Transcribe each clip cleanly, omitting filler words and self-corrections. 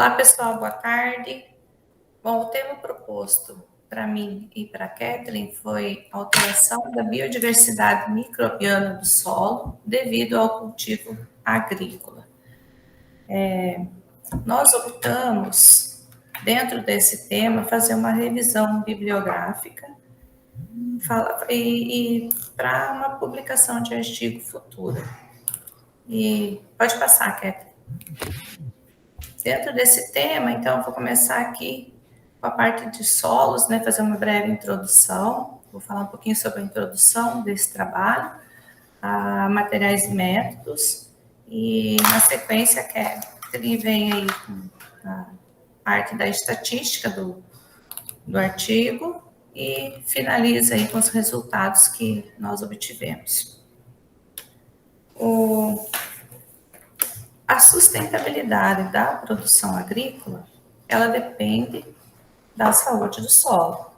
Olá, pessoal, boa tarde. Bom, o tema proposto para mim e para a Kathleen foi a alteração da biodiversidade microbiana do solo devido ao cultivo agrícola. Nós optamos, dentro desse tema, fazer uma revisão bibliográfica e para uma publicação de artigo futuro. E pode passar, Kathleen. Dentro desse tema, então, eu vou começar aqui com a parte de solos, né, fazer uma breve introdução, vou falar um pouquinho sobre a introdução desse trabalho, a materiais e métodos, e na sequência, ele vem aí com a parte da estatística do artigo e finaliza aí com os resultados que nós obtivemos. A sustentabilidade da produção agrícola, ela depende da saúde do solo,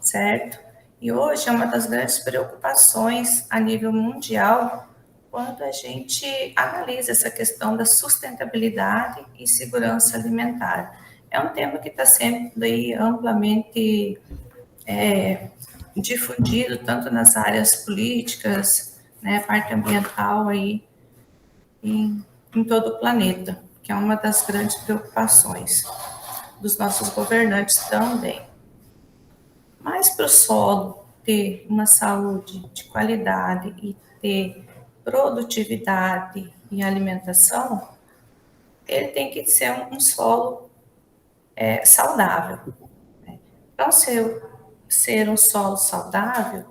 certo? E hoje é uma das grandes preocupações a nível mundial quando a gente analisa essa questão da sustentabilidade e segurança alimentar. É um tema que está sendo aí amplamente difundido, tanto nas áreas políticas, né, parte ambiental aí, em todo o planeta, que é uma das grandes preocupações dos nossos governantes também. Mas para o solo ter uma saúde de qualidade e ter produtividade e alimentação, ele tem que ser um solo saudável. Para ser um solo saudável,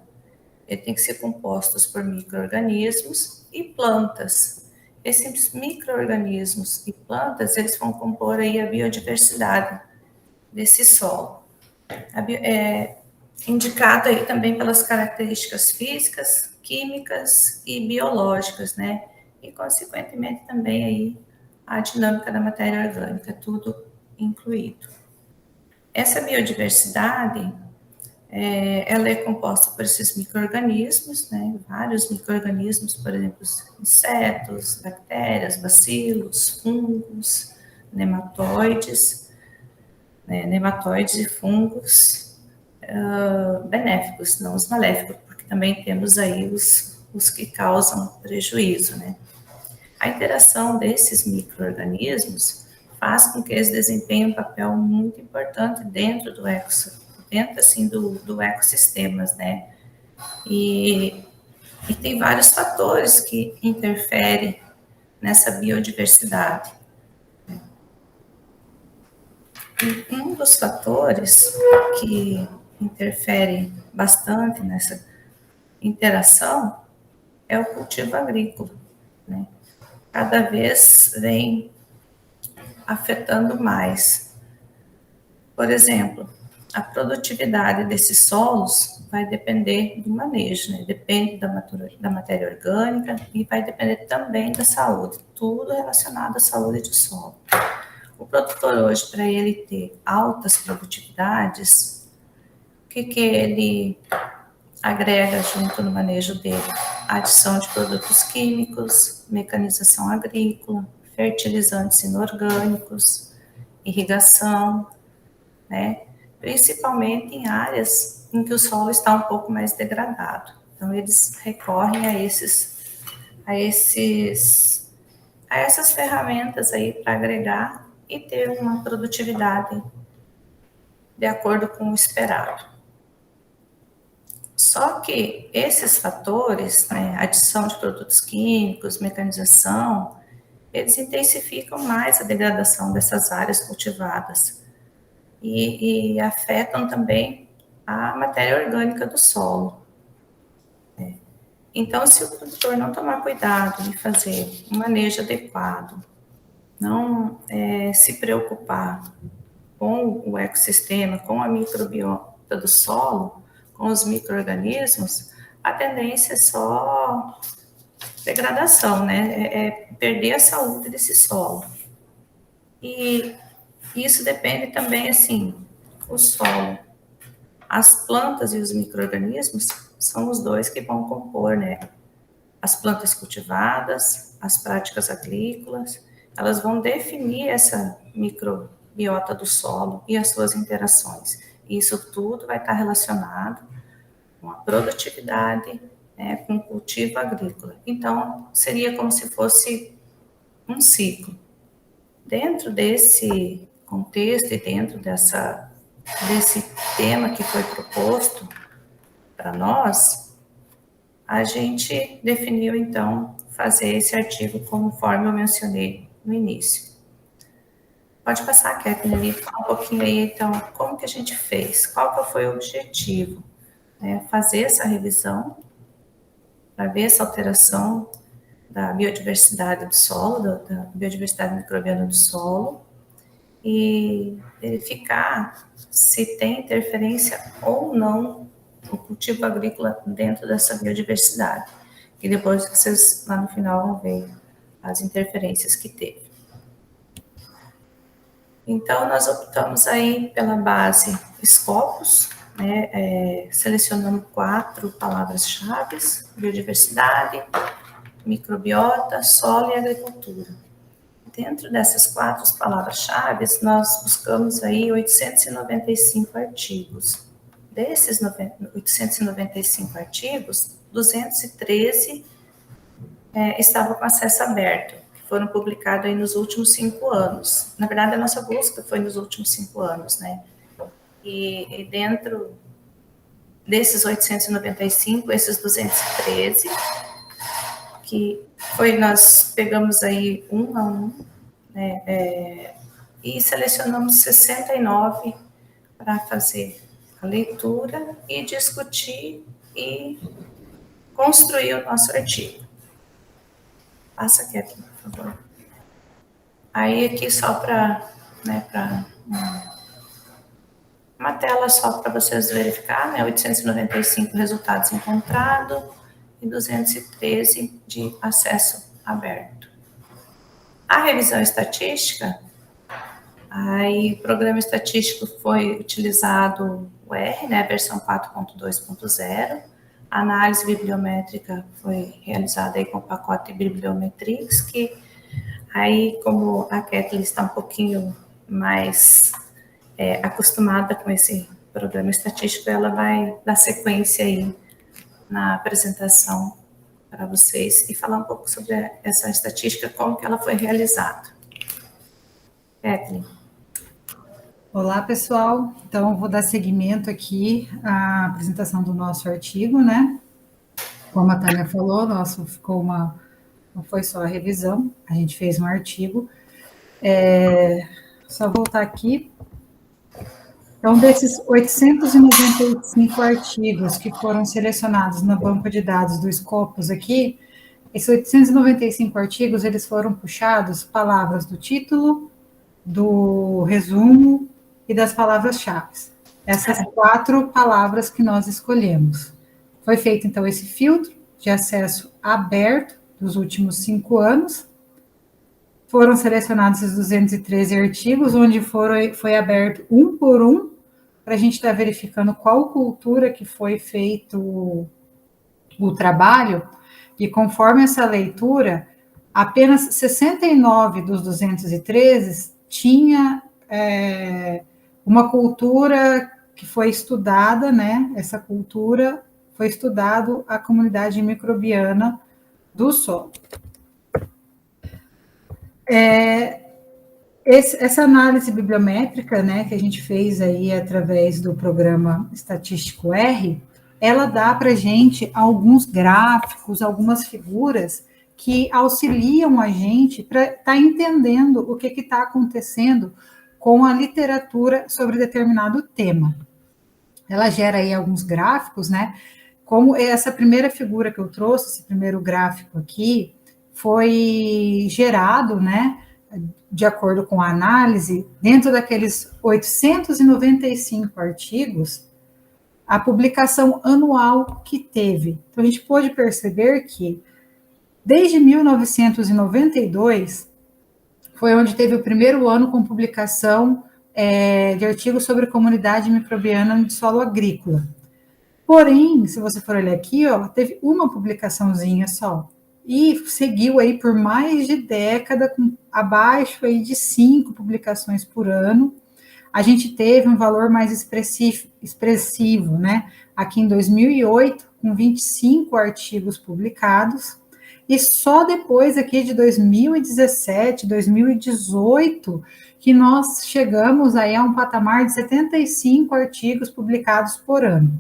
ele tem que ser composto por micro-organismos e plantas. Esses micro-organismos e plantas, eles vão compor aí a biodiversidade desse solo. Indicado aí também pelas características físicas, químicas e biológicas, né? E, consequentemente, também aí a dinâmica da matéria orgânica, tudo incluído. Essa biodiversidade, ela é composta por esses micro-organismos, né? Vários micro-organismos, por exemplo, insetos, bactérias, bacilos, fungos, nematóides, nematóides e fungos benéficos, não os maléficos, porque também temos aí os que causam prejuízo, né? A interação desses micro-organismos faz com que eles desempenhem um papel muito importante dentro do ecossistemas, né? E tem vários fatores que interferem nessa biodiversidade. E um dos fatores que interfere bastante nessa interação é o cultivo agrícola, né? Cada vez vem afetando mais. Por exemplo, a produtividade desses solos vai depender do manejo, né? Depende da matéria orgânica e vai depender também da saúde, tudo relacionado à saúde do solo. O produtor hoje, para ele ter altas produtividades, o que ele agrega junto no manejo dele? Adição de produtos químicos, mecanização agrícola, fertilizantes inorgânicos, irrigação, né? Principalmente em áreas em que o solo está um pouco mais degradado. Então, eles recorrem a essas ferramentas aí para agregar e ter uma produtividade de acordo com o esperado. Só que esses fatores, né, adição de produtos químicos, mecanização, eles intensificam mais a degradação dessas áreas cultivadas e afetam também a matéria orgânica do solo. Então, se o produtor não tomar cuidado e fazer um manejo adequado, não se preocupar com o ecossistema, com a microbiota do solo, com os micro-organismos, a tendência é só degradação, né? É perder a saúde desse solo. E isso depende também, assim, o solo. As plantas e os micro-organismos são os dois que vão compor, né? As plantas cultivadas, as práticas agrícolas, elas vão definir essa microbiota do solo e as suas interações. Isso tudo vai estar relacionado com a produtividade, né, com o cultivo agrícola. Então, seria como se fosse um ciclo. Dentro desse contexto e dentro desse tema que foi proposto para nós, a gente definiu, então, fazer esse artigo conforme eu mencionei no início. Pode passar, Kathleen, e falar um pouquinho aí, então, como que a gente fez, qual que foi o objetivo, né? Fazer essa revisão, para ver essa alteração da biodiversidade do solo, da biodiversidade microbiana do solo, e verificar se tem interferência ou não no cultivo agrícola dentro dessa biodiversidade. E depois vocês, lá no final, vão ver as interferências que teve. Então, nós optamos aí pela base Scopus, né, selecionando 4 palavras-chave: biodiversidade, microbiota, solo e agricultura. Dentro dessas 4 palavras-chave, nós buscamos aí 895 artigos. Desses 895 artigos, 213 estavam com acesso aberto, que foram publicados aí nos últimos 5 anos. Na verdade, a nossa busca foi nos últimos 5 anos, né? E dentro desses 895, esses 213, que nós pegamos aí um a um, né, e selecionamos 69 para fazer a leitura e discutir e construir o nosso artigo. Passa aqui, por favor. Aí aqui só para, né, uma tela só para vocês verificar, né, 895 resultados encontrados e 213 de acesso aberto. A revisão estatística, aí o programa estatístico foi utilizado o R, né, versão 4.2.0. A análise bibliométrica foi realizada aí com o pacote Bibliometrix, que aí, como a Kathleen está um pouquinho mais acostumada com esse programa estatístico, ela vai dar sequência aí na apresentação para vocês e falar um pouco sobre essa estatística, como que ela foi realizada. Kathleen. Olá, pessoal. Então, eu vou dar seguimento aqui à apresentação do nosso artigo, né? Como a Tânia falou, nosso ficou não foi só a revisão, a gente fez um artigo. Só voltar aqui. Então, desses 895 artigos que foram selecionados no banco de dados do Scopus aqui, esses 895 artigos, eles foram puxados palavras do título, do resumo e das palavras-chave. Essas 4 palavras que nós escolhemos. Foi feito, então, esse filtro de acesso aberto dos últimos 5 anos. Foram selecionados esses 213 artigos, onde foi aberto um por um, para a gente estar verificando qual cultura que foi feito o trabalho, e conforme essa leitura, apenas 69 dos 213 tinha uma cultura que foi estudada, né? Essa cultura foi estudado a comunidade microbiana do solo. Essa análise bibliométrica, né, que a gente fez aí através do programa Estatístico R, ela dá para a gente alguns gráficos, algumas figuras que auxiliam a gente para estar entendendo o que está acontecendo com a literatura sobre determinado tema. Ela gera aí alguns gráficos, né? Como essa primeira figura que eu trouxe, esse primeiro gráfico aqui, foi gerado, né, de acordo com a análise, dentro daqueles 895 artigos, a publicação anual que teve. Então, a gente pôde perceber que, desde 1992, foi onde teve o primeiro ano com publicação de artigos sobre comunidade microbiana de solo agrícola. Porém, se você for olhar aqui, ó, teve uma publicaçãozinha só. e seguiu aí por mais de década, com abaixo aí de 5 publicações por ano. A gente teve um valor mais expressivo, né? Aqui em 2008, com 25 artigos publicados, e só depois aqui de 2017, 2018, que nós chegamos aí a um patamar de 75 artigos publicados por ano.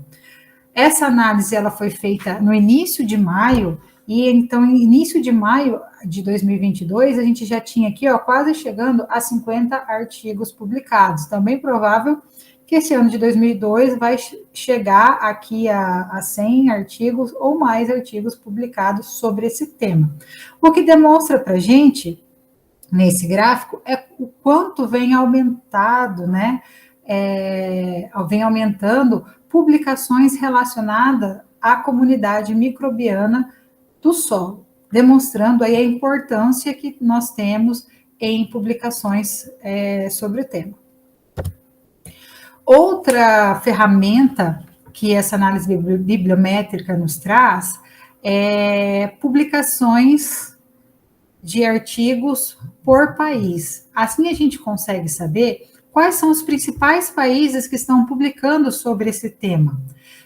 Essa análise ela foi feita no início de maio, e então, no início de maio de 2022, a gente já tinha aqui, ó, quase chegando a 50 artigos publicados. Então, bem provável que esse ano de 2002 vai chegar aqui a 100 artigos ou mais artigos publicados sobre esse tema. O que demonstra para a gente, nesse gráfico, é o quanto vem aumentado, né? Vem aumentando publicações relacionadas à comunidade microbiana do solo, demonstrando aí a importância que nós temos em publicações sobre o tema. Outra ferramenta que essa análise bibliométrica nos traz é publicações de artigos por país. Assim a gente consegue saber quais são os principais países que estão publicando sobre esse tema.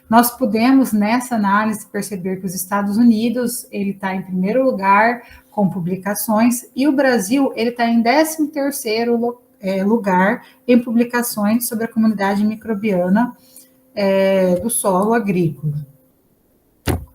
Nós podemos, nessa análise, perceber que os Estados Unidos, ele está em primeiro lugar com publicações, e o Brasil, ele está em 13º lugar em publicações sobre a comunidade microbiana do solo agrícola.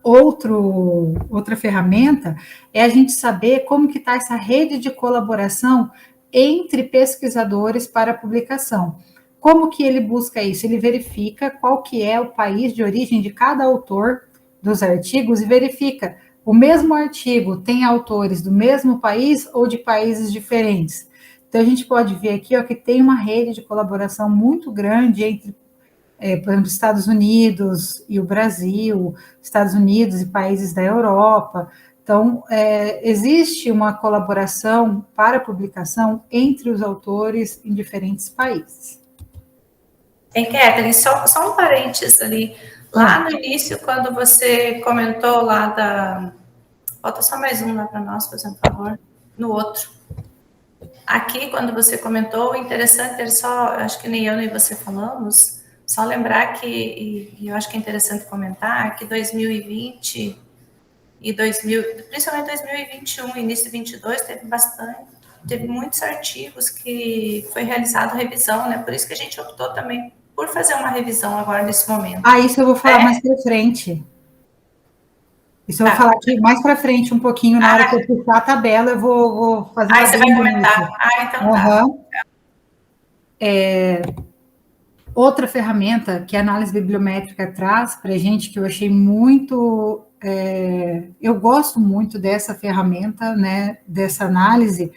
Outra ferramenta é a gente saber como que está essa rede de colaboração entre pesquisadores para publicação. Como que ele busca isso? Ele verifica qual que é o país de origem de cada autor dos artigos e verifica o mesmo artigo tem autores do mesmo país ou de países diferentes. Então, a gente pode ver aqui ó, que tem uma rede de colaboração muito grande entre, por exemplo, Estados Unidos e o Brasil, Estados Unidos e países da Europa. Então, existe uma colaboração para publicação entre os autores em diferentes países. Tem, Kathleen, só um parênteses ali. Lá no início, quando você comentou lá da... Bota só mais um lá para nós, fazendo favor. No outro. Aqui, quando você comentou, interessante, acho que nem eu nem você falamos, só lembrar que, e eu acho que é interessante comentar, que 2020 e principalmente 2021, início de 2022, teve muitos artigos que foi realizado revisão, né? Por isso que a gente optou também por fazer uma revisão agora nesse momento. Isso eu vou falar mais para frente. Isso eu vou falar aqui mais para frente um pouquinho, na hora que eu puxar a tabela, eu vou fazer você vai comentar. Então tá. Outra ferramenta que a análise bibliométrica traz para a gente, que eu achei muito... eu gosto muito dessa ferramenta, né, dessa análise,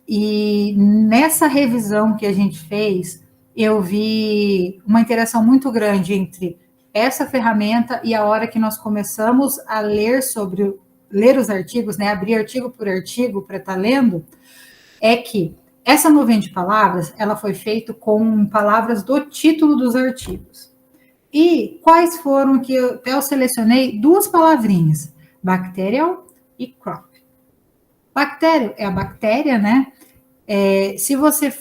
e nessa revisão que a gente fez, eu vi uma interação muito grande entre essa ferramenta e a hora que nós começamos a ler os artigos, né, abrir artigo por artigo para estar lendo, é que essa nuvem de palavras, ela foi feita com palavras do título dos artigos. E quais foram que eu selecionei 2 palavrinhas, bacterial e crop. Bactério é a bactéria, né? Se você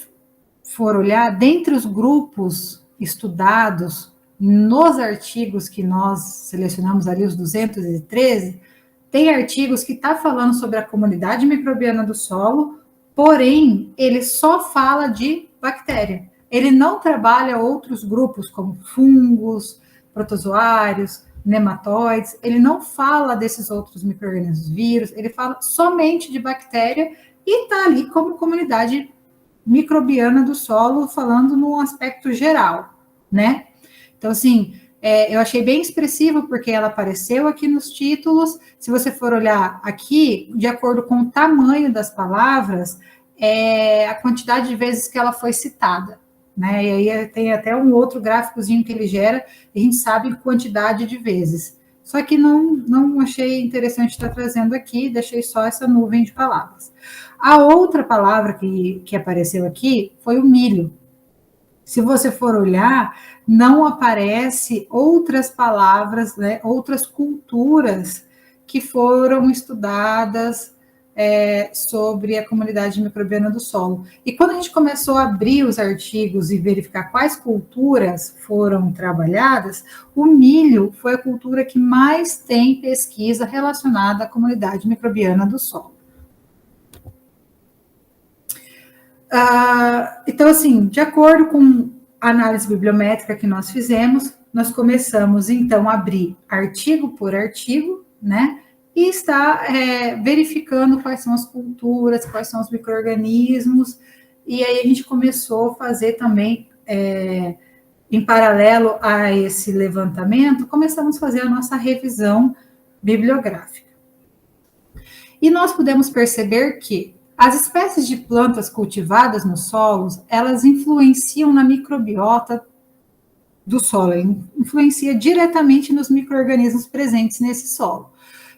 for olhar, dentre os grupos estudados nos artigos que nós selecionamos ali, os 213, tem artigos que está falando sobre a comunidade microbiana do solo, porém, ele só fala de bactéria. Ele não trabalha outros grupos, como fungos, protozoários, nematóides, ele não fala desses outros micro-organismos, vírus, ele fala somente de bactéria e está ali como comunidade microbiana do solo, falando num aspecto geral, né? Então, assim, eu achei bem expressivo, porque ela apareceu aqui nos títulos. Se você for olhar aqui, de acordo com o tamanho das palavras, a quantidade de vezes que ela foi citada, né? E aí tem até um outro gráficozinho que ele gera, e a gente sabe quantidade de vezes. Só que não achei interessante estar trazendo aqui, deixei só essa nuvem de palavras. A outra palavra que apareceu aqui foi o milho. Se você for olhar, não aparece outras palavras, né, outras culturas que foram estudadas sobre a comunidade microbiana do solo. E quando a gente começou a abrir os artigos e verificar quais culturas foram trabalhadas, o milho foi a cultura que mais tem pesquisa relacionada à comunidade microbiana do solo. Então, assim, de acordo com a análise bibliométrica que nós fizemos, nós começamos, então, a abrir artigo por artigo, né? E está verificando quais são as culturas, quais são os micro-organismos, e aí a gente começou a fazer também, em paralelo a esse levantamento, começamos a fazer a nossa revisão bibliográfica. E nós podemos perceber que as espécies de plantas cultivadas nos solos, elas influenciam na microbiota do solo, influencia diretamente nos micro-organismos presentes nesse solo,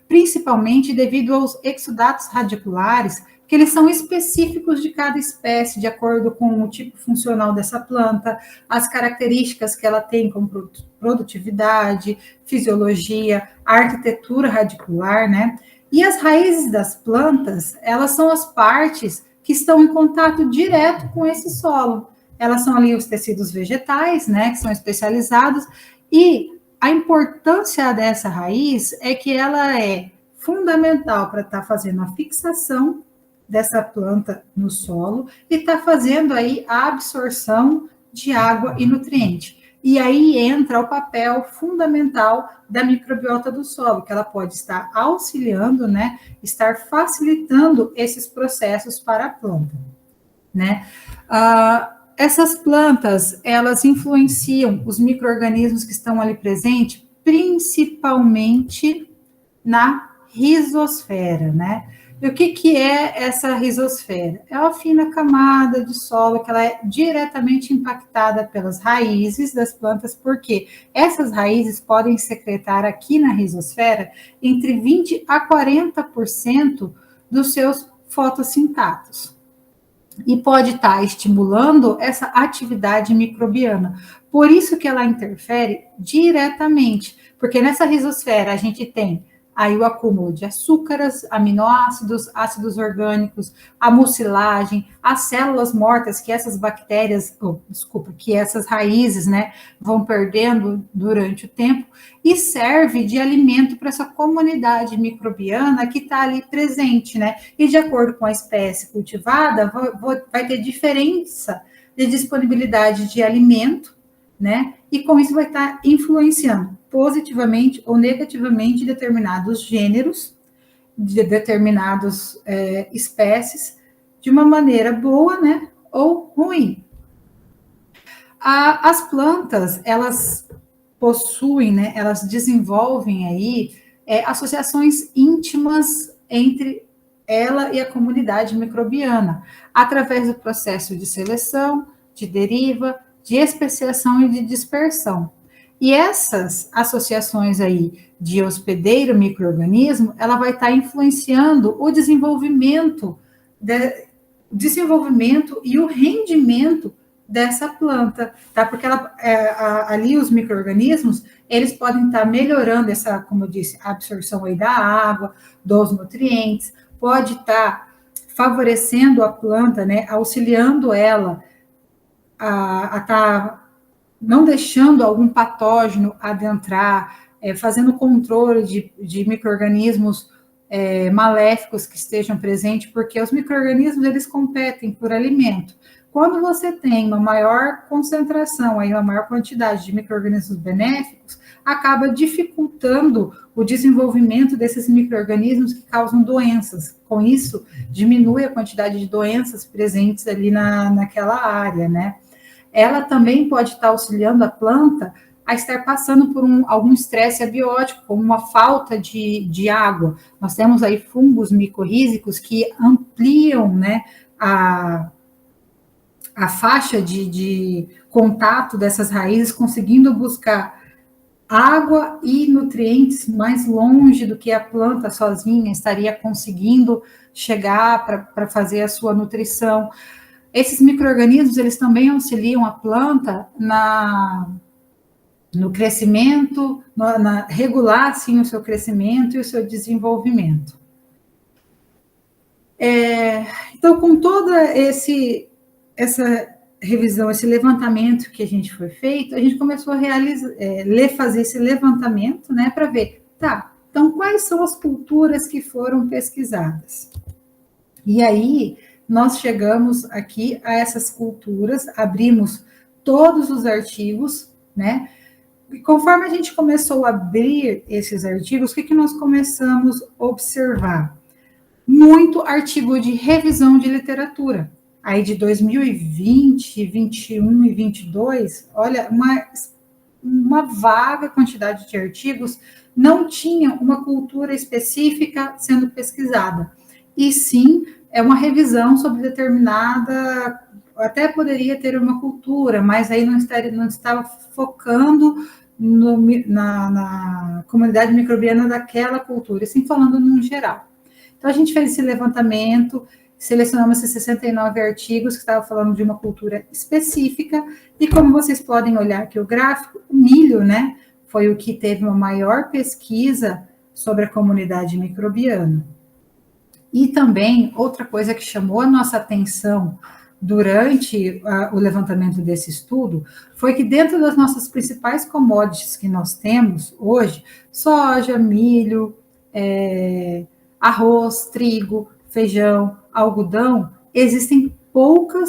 principalmente devido aos exudatos radiculares, que eles são específicos de cada espécie, de acordo com o tipo funcional dessa planta, as características que ela tem, como produtividade, fisiologia, arquitetura radicular, né? E as raízes das plantas, elas são as partes que estão em contato direto com esse solo. Elas são ali os tecidos vegetais, né, que são especializados, e a importância dessa raiz é que ela é fundamental para estar fazendo a fixação dessa planta no solo e está fazendo aí a absorção de água e nutriente. E aí entra o papel fundamental da microbiota do solo, que ela pode estar auxiliando, né, estar facilitando esses processos para a planta, né? Essas plantas, elas influenciam os micro-organismos que estão ali presentes, principalmente na rizosfera, né? E o que é essa rizosfera? É uma fina camada de solo que ela é diretamente impactada pelas raízes das plantas, porque essas raízes podem secretar aqui na rizosfera entre 20% a 40% dos seus fotossintatos. E pode estar estimulando essa atividade microbiana. Por isso que ela interfere diretamente, porque nessa rizosfera a gente tem aí o acúmulo de açúcares, aminoácidos, ácidos orgânicos, a mucilagem, as células mortas que essas bactérias, que essas raízes, né, vão perdendo durante o tempo, e serve de alimento para essa comunidade microbiana que está ali presente, né? E de acordo com a espécie cultivada, vai ter diferença de disponibilidade de alimento, né? E com isso vai estar influenciando positivamente ou negativamente determinados gêneros, de determinadas espécies, de uma maneira boa, né, ou ruim. As plantas, elas possuem, né, elas desenvolvem aí associações íntimas entre ela e a comunidade microbiana, através do processo de seleção, de deriva, de especiação e de dispersão. E essas associações aí de hospedeiro micro-organismo, ela vai estar influenciando o desenvolvimento e o rendimento dessa planta, tá? Porque ali os micro-organismos, eles podem estar melhorando essa, como eu disse, a absorção aí da água, dos nutrientes, pode estar favorecendo a planta, né, auxiliando ela a estar não deixando algum patógeno adentrar, fazendo controle de micro-organismos maléficos que estejam presentes, porque os micro-organismos, eles competem por alimento. Quando você tem uma maior concentração, aí uma maior quantidade de micro-organismos benéficos, acaba dificultando o desenvolvimento desses micro-organismos que causam doenças. Com isso, diminui a quantidade de doenças presentes ali naquela área, né? Ela também pode estar auxiliando a planta a estar passando por algum estresse abiótico, como uma falta de água. Nós temos aí fungos micorrízicos que ampliam, né, a faixa de contato dessas raízes, conseguindo buscar água e nutrientes mais longe do que a planta sozinha estaria conseguindo chegar para fazer a sua nutrição. Esses micro-organismos, eles também auxiliam a planta no crescimento, regular, sim, o seu crescimento e o seu desenvolvimento. Então, com toda essa revisão, esse levantamento que a gente foi feito, a gente começou a fazer esse levantamento, né, para ver, tá, então quais são as culturas que foram pesquisadas? E aí, nós chegamos aqui a essas culturas, abrimos todos os artigos, né, e conforme a gente começou a abrir esses artigos, o que nós começamos a observar? Muito artigo de revisão de literatura. Aí de 2020, 21 e 22, olha, uma vaga quantidade de artigos, não tinha uma cultura específica sendo pesquisada. E sim, é uma revisão sobre determinada, até poderia ter uma cultura, mas aí não estava focando na comunidade microbiana daquela cultura, e sim falando num geral. Então, a gente fez esse levantamento, selecionamos esses 69 artigos que estavam falando de uma cultura específica, e como vocês podem olhar aqui o gráfico, o milho, né, foi o que teve uma maior pesquisa sobre a comunidade microbiana. E também, outra coisa que chamou a nossa atenção durante o levantamento desse estudo, foi que dentro das nossas principais commodities que nós temos hoje, soja, milho, arroz, trigo, feijão, algodão, existem pouco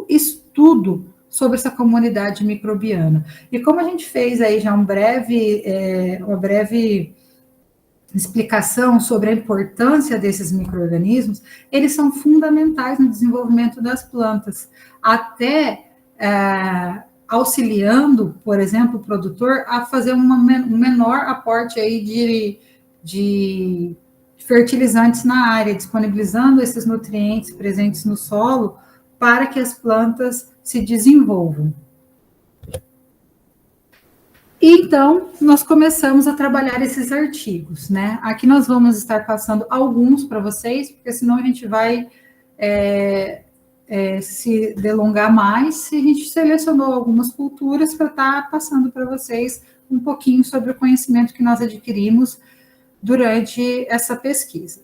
estudo sobre essa comunidade microbiana. E como a gente fez aí já uma breve explicação sobre a importância desses micro-organismos, eles são fundamentais no desenvolvimento das plantas, até auxiliando, por exemplo, o produtor a fazer um menor aporte aí de fertilizantes na área, disponibilizando esses nutrientes presentes no solo para que as plantas se desenvolvam. Então, nós começamos a trabalhar esses artigos, né? Aqui nós vamos estar passando alguns para vocês, porque senão a gente vai se delongar mais. A gente selecionou algumas culturas para estar passando para vocês um pouquinho sobre o conhecimento que nós adquirimos durante essa pesquisa.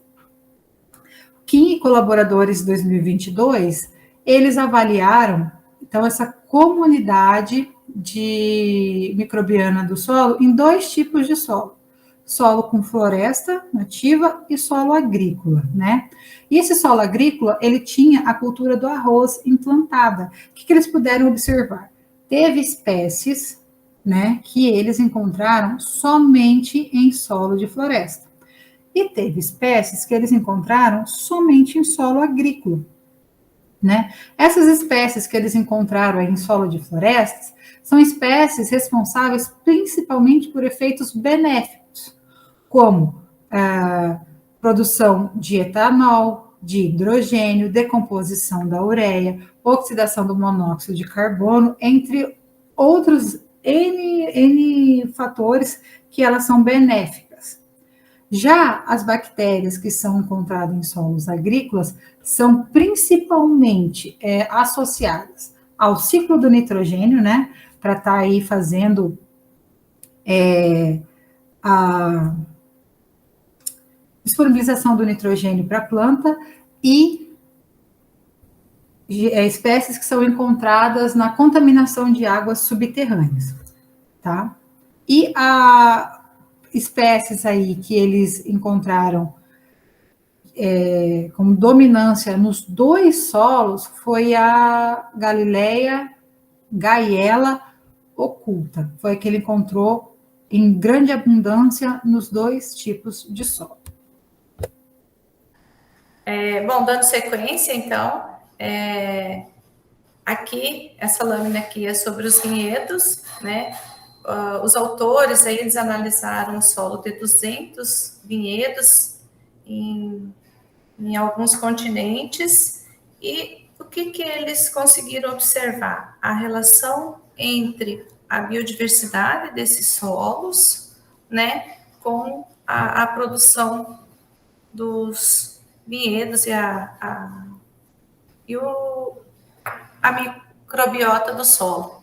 15 colaboradores de 2022, eles avaliaram, então, essa comunidade de microbiana do solo em dois tipos de solo. Solo com floresta nativa e solo agrícola, né? E esse solo agrícola, ele tinha a cultura do arroz implantada. O que eles puderam observar? Teve espécies, né, que eles encontraram somente em solo de floresta. E teve espécies que eles encontraram somente em solo agrícola, né? Essas espécies que eles encontraram em solo de florestas são espécies responsáveis principalmente por efeitos benéficos, como produção de etanol, de hidrogênio, decomposição da ureia, oxidação do monóxido de carbono, entre outros N fatores que elas são benéficas. Já as bactérias que são encontradas em solos agrícolas são principalmente associadas ao ciclo do nitrogênio, né, para estar aí fazendo a disponibilização do nitrogênio para a planta, e espécies que são encontradas na contaminação de águas subterrâneas, tá? E espécies aí que eles encontraram como dominância nos dois solos foi a Gaiella oculta, foi a que ele encontrou em grande abundância nos dois tipos de solo. Bom, dando sequência, então, aqui, essa lâmina aqui é sobre os vinhedos, né? Os autores, aí, eles analisaram o solo de 200 vinhedos em alguns continentes, e o que eles conseguiram observar? A relação entre a biodiversidade desses solos, né, com a produção dos vinhedos e a microbiota do solo.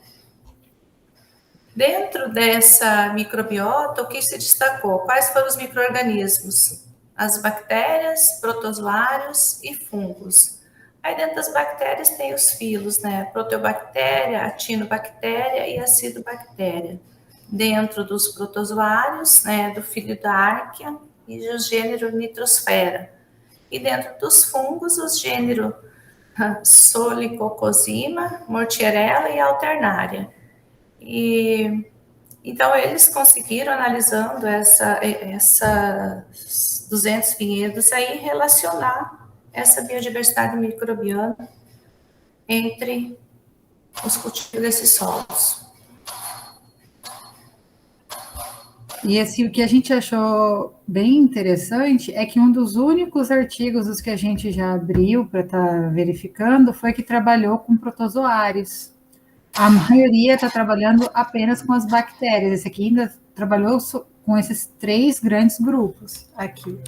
Dentro dessa microbiota, o que se destacou? Quais foram os micro-organismos? As bactérias, protozoários e fungos. Aí dentro das bactérias tem os filos, né? Proteobactéria, acinobactéria e acidobactéria. Dentro dos protozoários, né, do filo da Archaea e do gênero Nitrosfera. E dentro dos fungos, os gêneros Solicocosima, Mortierella e Alternaria. E então eles conseguiram, analisando essas 200 vinhedos, aí relacionar essa biodiversidade microbiana entre os cultivos desses solos. E assim, o que a gente achou bem interessante é que um dos únicos artigos dos que a gente já abriu para estar verificando foi que trabalhou com protozoários. A maioria está trabalhando apenas com as bactérias. Esse aqui ainda trabalhou com esses 3 grandes grupos aqui.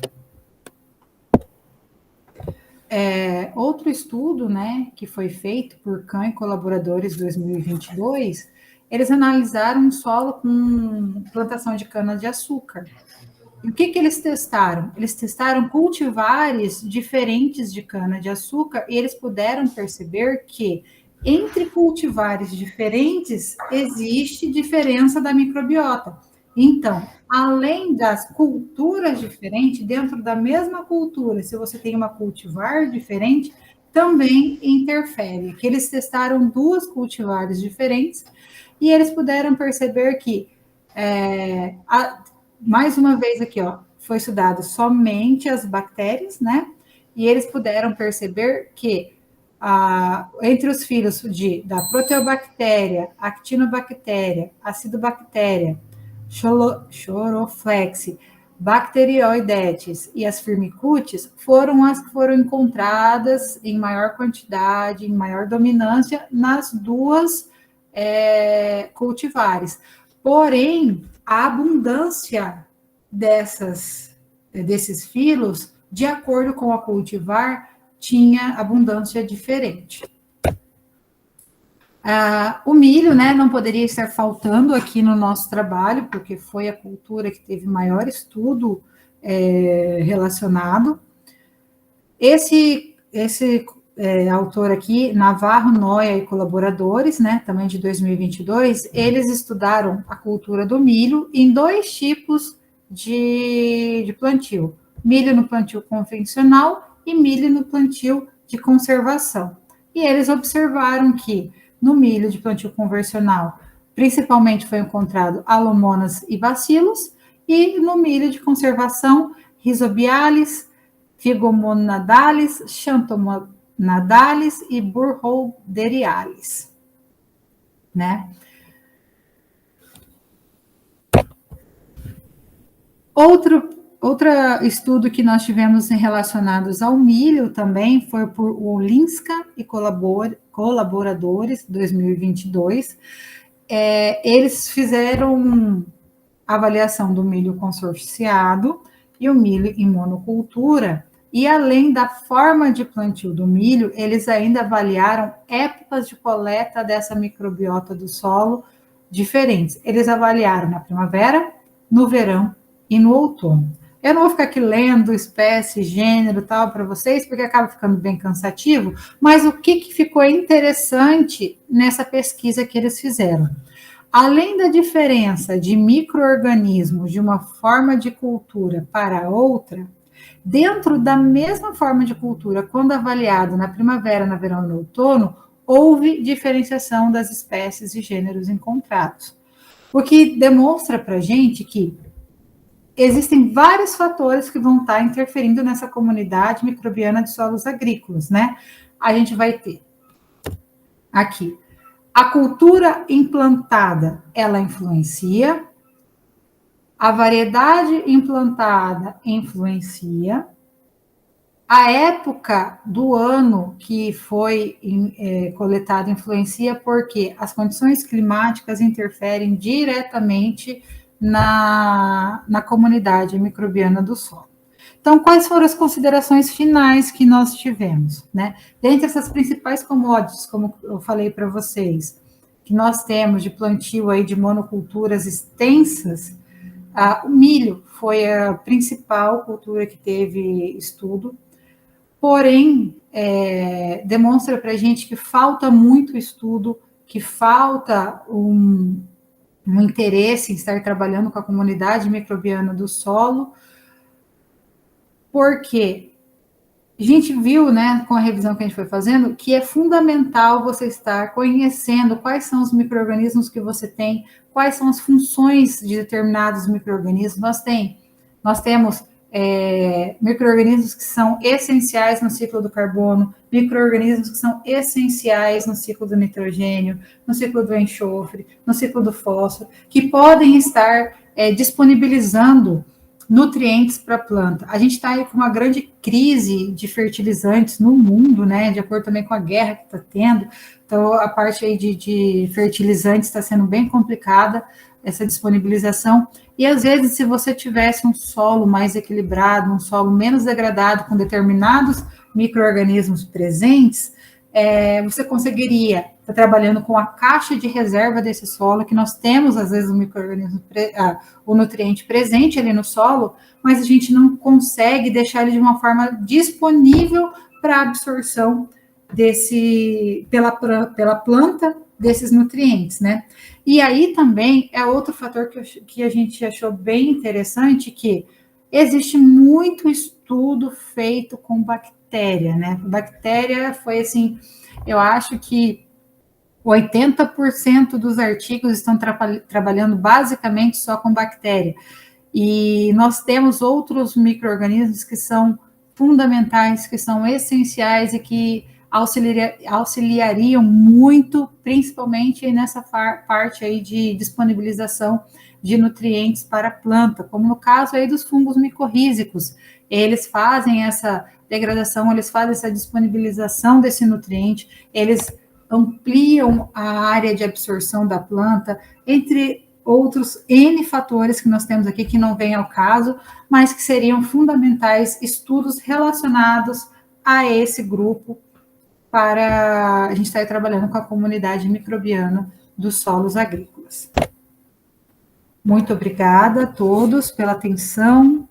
Outro estudo, né, que foi feito por Kahn e colaboradores em 2022, eles analisaram um solo com plantação de cana-de-açúcar. E o que eles testaram? Eles testaram cultivares diferentes de cana-de-açúcar e eles puderam perceber que entre cultivares diferentes existe diferença da microbiota. Então, além das culturas diferentes, dentro da mesma cultura, se você tem uma cultivar diferente, também interfere. Que eles testaram 2 cultivares diferentes e eles puderam perceber que, mais uma vez aqui, ó, foi estudado somente as bactérias, né? E eles puderam perceber que entre os filhos da proteobactéria, actinobactéria, acidobactéria, Choroflex, Bacteroidetes e as Firmicutes foram as que foram encontradas em maior quantidade, em maior dominância nas 2 cultivares. Porém, a abundância desses filos, de acordo com a cultivar, tinha abundância diferente. O milho, né, não poderia estar faltando aqui no nosso trabalho, porque foi a cultura que teve maior estudo relacionado. Esse autor aqui, Navarro, Noia e colaboradores, né, também de 2022, eles estudaram a cultura do milho em 2 tipos de plantio: milho no plantio convencional e milho no plantio de conservação. E eles observaram que no milho de plantio convencional, principalmente foi encontrado alomonas e bacilos, e no milho de conservação, rhizobialis, figomonadalis, xanthomonnadalis e burholderialis, né? Outro estudo que nós tivemos relacionados ao milho também foi por Olinska e colaboradores, 2022. Eles fizeram avaliação do milho consorciado e o milho em monocultura, e além da forma de plantio do milho, eles ainda avaliaram épocas de coleta dessa microbiota do solo diferentes. Eles avaliaram na primavera, no verão e no outono. Eu não vou ficar aqui lendo espécie, gênero, tal, para vocês, porque acaba ficando bem cansativo, mas o que ficou interessante nessa pesquisa que eles fizeram? Além da diferença de micro-organismos de uma forma de cultura para outra, dentro da mesma forma de cultura, quando avaliado na primavera, no verão e no outono, houve diferenciação das espécies e gêneros encontrados. O que demonstra para a gente que existem vários fatores que vão estar interferindo nessa comunidade microbiana de solos agrícolas, né? A gente vai ter aqui a cultura implantada, ela influencia, a variedade implantada influencia, a época do ano que foi coletado influencia, porque as condições climáticas interferem diretamente na comunidade microbiana do solo. Então, quais foram as considerações finais que nós tivemos, né? Dentre essas principais commodities, como eu falei para vocês, que nós temos de plantio aí de monoculturas extensas, o milho foi a principal cultura que teve estudo, porém, demonstra para a gente que falta muito estudo, que falta um interesse em estar trabalhando com a comunidade microbiana do solo, porque a gente viu, né, com a revisão que a gente foi fazendo, que é fundamental você estar conhecendo quais são os micro-organismos que você tem, quais são as funções de determinados micro-organismos. Nós temos micro-organismos que são essenciais no ciclo do carbono, micro-organismos que são essenciais no ciclo do nitrogênio, no ciclo do enxofre, no ciclo do fósforo, que podem estar disponibilizando nutrientes para a planta. A gente está aí com uma grande crise de fertilizantes no mundo, né? De acordo também com a guerra que está tendo. Então, a parte aí de fertilizantes está sendo bem complicada, essa disponibilização. E às vezes, se você tivesse um solo mais equilibrado, um solo menos degradado, com determinados micro-organismos presentes, você conseguiria estar trabalhando com a caixa de reserva desse solo, que nós temos, às vezes, o micro-organismo, o nutriente presente ali no solo, mas a gente não consegue deixar ele de uma forma disponível para absorção pela planta desses nutrientes, né? E aí também é outro fator que a gente achou bem interessante, que existe muito estudo feito com bactéria, né? Bactéria foi assim, eu acho que 80% dos artigos estão trabalhando basicamente só com bactéria. E nós temos outros micro-organismos que são fundamentais, que são essenciais e que auxiliariam muito, principalmente nessa parte aí de disponibilização de nutrientes para a planta, como no caso aí dos fungos micorrízicos. Eles fazem essa degradação, eles fazem essa disponibilização desse nutriente, eles ampliam a área de absorção da planta, entre outros N fatores que nós temos aqui, que não vem ao caso, mas que seriam fundamentais estudos relacionados a esse grupo para a gente estar trabalhando com a comunidade microbiana dos solos agrícolas. Muito obrigada a todos pela atenção.